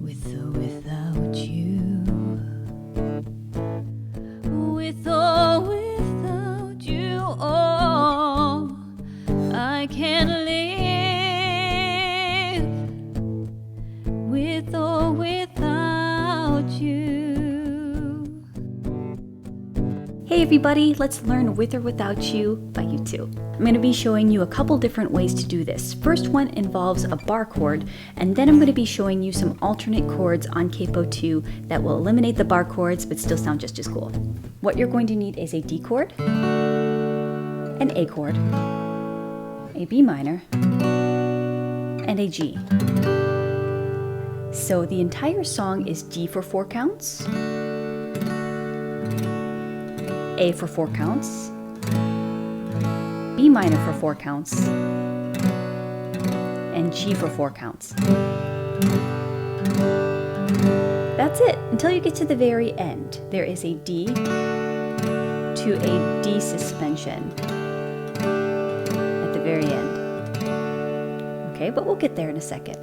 with or without you, with or without you, oh, I can't live with or without you. Hey everybody, let's learn With or Without You by U2. I'm going to be showing you a couple different ways to do this. First one involves a bar chord, and then I'm going to be showing you some alternate chords on Capo 2 that will eliminate the bar chords but still sound just as cool. What you're going to need is a D chord, an A chord, a B minor, and a G. So the entire song is D for 4 counts, A for 4 counts, B minor for 4 counts, and G for 4 counts. That's it, until you get to the very end. There is a D to a D suspension at the very end. Okay, but we'll get there in a second.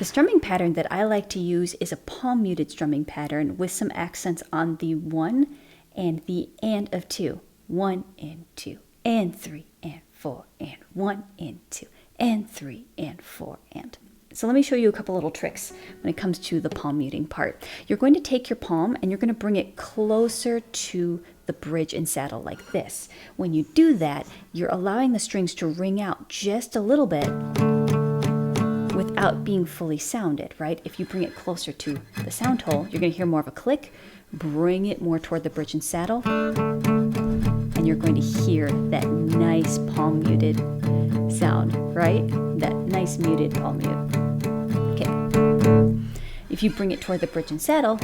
The strumming pattern that I like to use is a palm muted strumming pattern with some accents on the 1 and the and of 2. 1 and 2 and 3 and 4 and 1 and 2 and 3 and 4 and. So let me show you a couple little tricks when it comes to the palm muting part. You're going to take your palm and you're going to bring it closer to the bridge and saddle like this. When you do that, you're allowing the strings to ring out just a little bit without being fully sounded, right? If you bring it closer to the sound hole, you're going to hear more of a click. Bring it more toward the bridge and saddle, and you're going to hear that nice palm muted sound, right? That nice muted palm mute. Okay. If you bring it toward the bridge and saddle,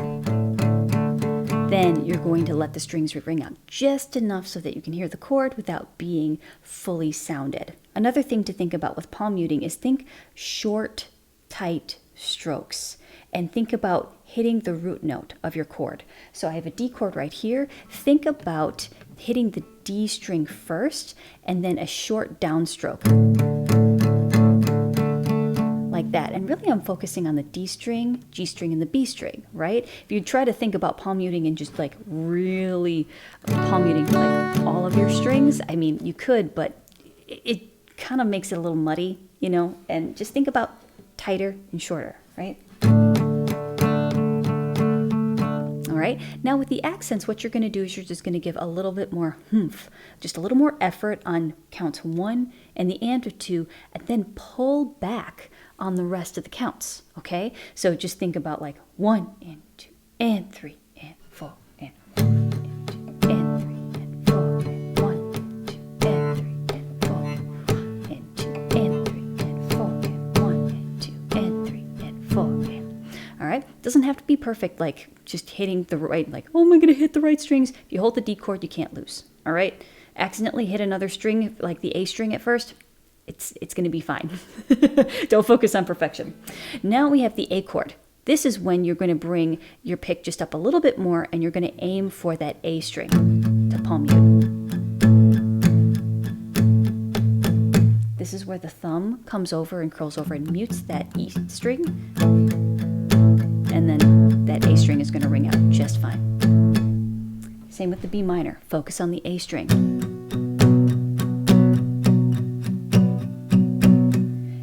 then you're going to let the strings ring out just enough so that you can hear the chord without being fully sounded. Another thing to think about with palm muting is think short, tight strokes, and think about hitting the root note of your chord. So I have a D chord right here. Think about hitting the D string first and then a short downstroke like that. And really I'm focusing on the D string, G string, and the B string, right? If you try to think about palm muting and just like really palm muting like all of your strings, I mean, you could, but it kind of makes it a little muddy, you know, and just think about tighter and shorter, right? All right, now with the accents, what you're going to do is you're just going to give a little bit more oomph, just a little more effort on counts 1 and the and of 2, and then pull back on the rest of the counts, okay? So just think about like 1 and 2 and 3 and 4 and 1 and 2 and 3 and 4 and 1 and 2 and 3 and 4 and 2 and 3 and 4 and 1 and 2 and 3 and 4 and. All right, doesn't have to be perfect, like just hitting the right, like, oh, am I going to hit the right strings? If you hold the D chord, you can't lose, all right? Accidentally hit another string, like the A string at first, it's going to be fine. Don't focus on perfection. Now we have the A chord. This is when you're going to bring your pick just up a little bit more and you're going to aim for that A string to palm mute. This is where the thumb comes over and curls over and mutes that E string. And then that A string is going to ring out just fine. Same with the B minor. Focus on the A string.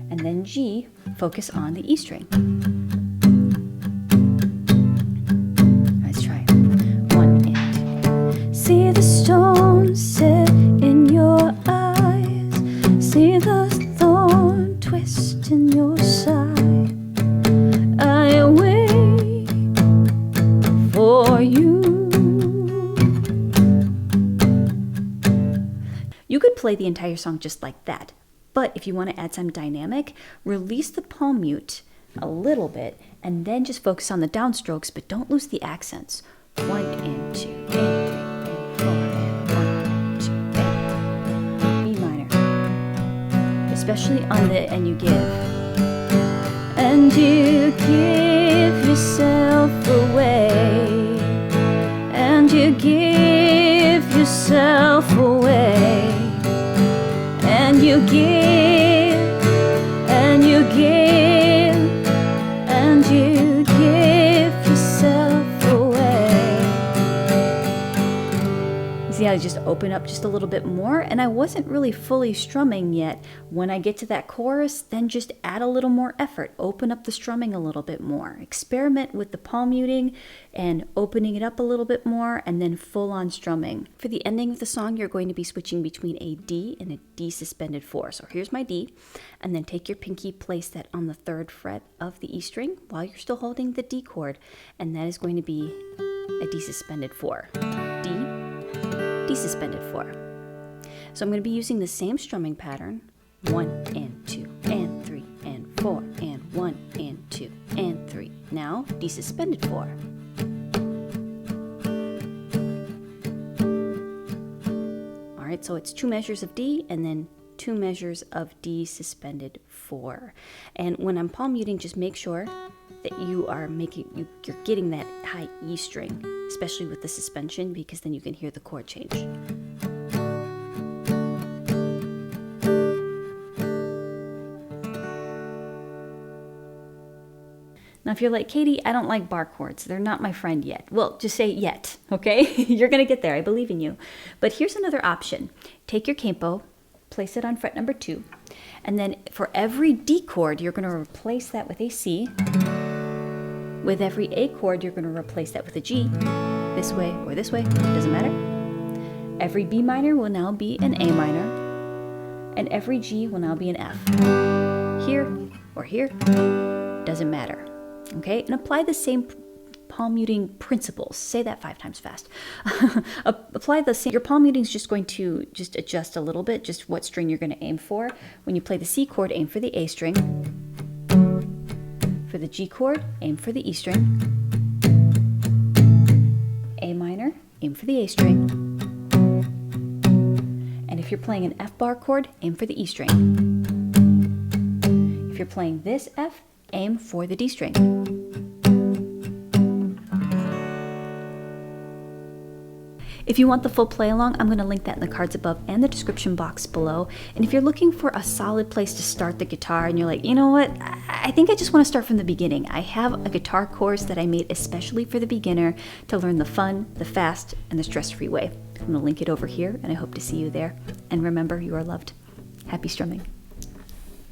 And then G, focus on the E string. Let's try it. 1 and 2. See the stone set in your eyes. See the thorn twist in your side. I wait for you. You could play the entire song just like that, but if you want to add some dynamic, release the palm mute a little bit and then just focus on the downstrokes, but don't lose the accents. 1 and 2 and 3 and 4 and 1 and 2 and B minor, especially on the and you give. And you give yourself away, and you give yourself away, and you give, and you give, and you gotta just open up just a little bit more, and I wasn't really fully strumming yet. When I get to that chorus, then just add a little more effort. Open up the strumming a little bit more. Experiment with the palm muting and opening it up a little bit more, and then full on strumming. For the ending of the song, you're going to be switching between a D and a D suspended 4. So here's my D, and then take your pinky, place that on the 3rd fret of the E string while you're still holding the D chord, and that is going to be a D suspended 4. D, D suspended 4. So I'm going to be using the same strumming pattern, 1 and 2 and 3 and 4 and 1 and 2 and 3. Now D suspended 4. All right, so it's 2 measures of D and then 2 measures of D suspended 4. And when I'm palm muting, just make sure that you're getting that high E string, especially with the suspension, because then you can hear the chord change. Now, if you're like, Katie, I don't like bar chords. They're not my friend yet. Well, just say yet, okay? You're going to get there. I believe in you. But here's another option. Take your capo, place it on fret number 2, and then for every D chord, you're going to replace that with a C. With every A chord, you're going to replace that with a G, this way or this way, doesn't matter. Every B minor will now be an A minor, and every G will now be an F. Here or here, doesn't matter. Okay, and apply the same palm muting principles. Say that 5 times fast. Apply the same. Your palm muting is just going to just adjust a little bit, just what string you're going to aim for. When you play the C chord, aim for the A string. For the G chord, aim for the E string. A minor, aim for the A string. And if you're playing an F bar chord, aim for the E string. If you're playing this F, aim for the D string. If you want the full play along, I'm going to link that in the cards above and the description box below. And if you're looking for a solid place to start the guitar and you're like, you know what, I think I just want to start from the beginning. I have a guitar course that I made especially for the beginner to learn the fun, the fast, and the stress-free way. I'm going to link it over here, and I hope to see you there. And remember, you are loved. Happy strumming.